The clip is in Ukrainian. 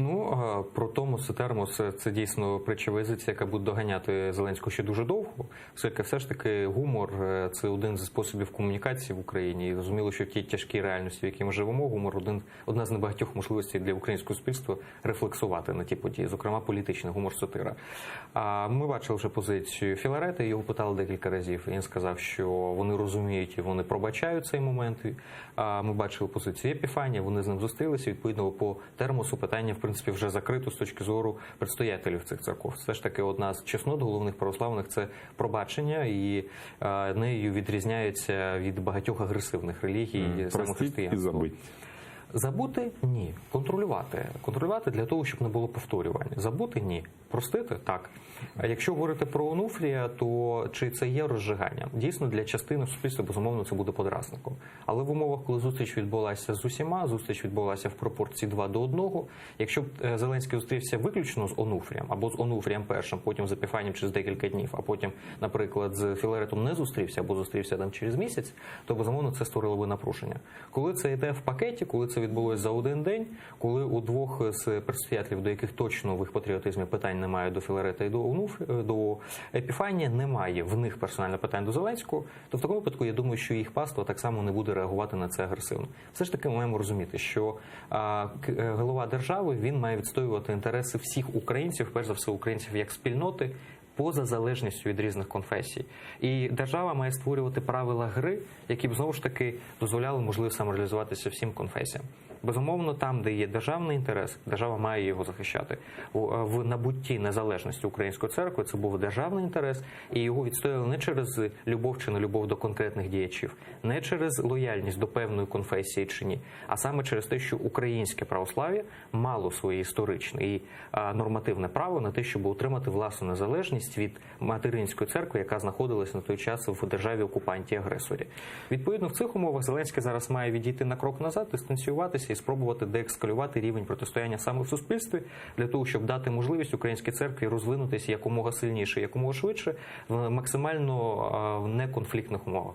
Ну, про Томос і Термос – це дійсно притча в язиці, яка буде доганяти Зеленського ще дуже довго, оскільки все ж таки гумор – це один зі способів комунікації в Україні. І зрозуміло, що в тій тяжкій реальності, в якій ми живемо, гумор – одна з небагатьох можливостей для українського суспільства рефлексувати на ті події, зокрема політичний гумор сатира. Ми бачили вже позицію Філарета, його питали декілька разів. Він сказав, що вони розуміють і вони пробачають цей момент. Ми бачили позицію Епіфанія, вони з ним зустрілися. Відповідно, по Термосу питання, в принципі, вже закрито з точки зору предстоятелів цих церков. Все ж таки, одна з чеснот головних православних – це пробачення, і нею відрізняється від багатьох агресивних релігій саме християнства. Забути – ні. Контролювати. Контролювати для того, щоб не було повторювання. Забути – ні. Простити – так. А якщо говорити про Онуфрія, то чи це є розжиганням? Дійсно, для частини суспільства, безумовно, це буде подразником. Але в умовах, коли зустріч відбулася з усіма, зустріч відбулася в пропорції 2:1, якщо б Зеленський зустрівся виключно з Онуфрієм, або з Онуфрієм першим, потім з Епіфанієм через декілька днів, а потім, наприклад, з Філаретом не зустрівся, або зустрівся там через місяць, то, безумовно, це створило би напруження. Коли це йде в пакеті, коли це відбулося за один день, коли у двох з предстоятелів, до яких точно в їх патріотизмі питань немає до Філарета і до Епіфанія, немає в них персонально питань до Зеленського, то в такому випадку я думаю, що їх паства так само не буде реагувати на це агресивно. Все ж таки ми маємо розуміти, що голова держави, він має відстоювати інтереси всіх українців, перш за все українців як спільноти, поза залежністю від різних конфесій. І держава має створювати правила гри, які б, знову ж таки, дозволяли можливо самореалізуватися всім конфесіям. Безумовно, там, де є державний інтерес, держава має його захищати. В набутті незалежності Української церкви це був державний інтерес, і його відстояли не через любов чи нелюбов до конкретних діячів, не через лояльність до певної конфесії чи ні, а саме через те, що українське православ'я мало своє історичне і нормативне право на те, щоб отримати власну незалежність від материнської церкви, яка знаходилась на той час в державі-окупанті-агресорі. Відповідно, в цих умовах Зеленський зараз має відійти на крок назад, дистанціюватися і спробувати деескалювати рівень протистояння саме в суспільстві, для того, щоб дати можливість українській церкві розвинутися якомога сильніше, якомога швидше, в максимально неконфліктних умовах.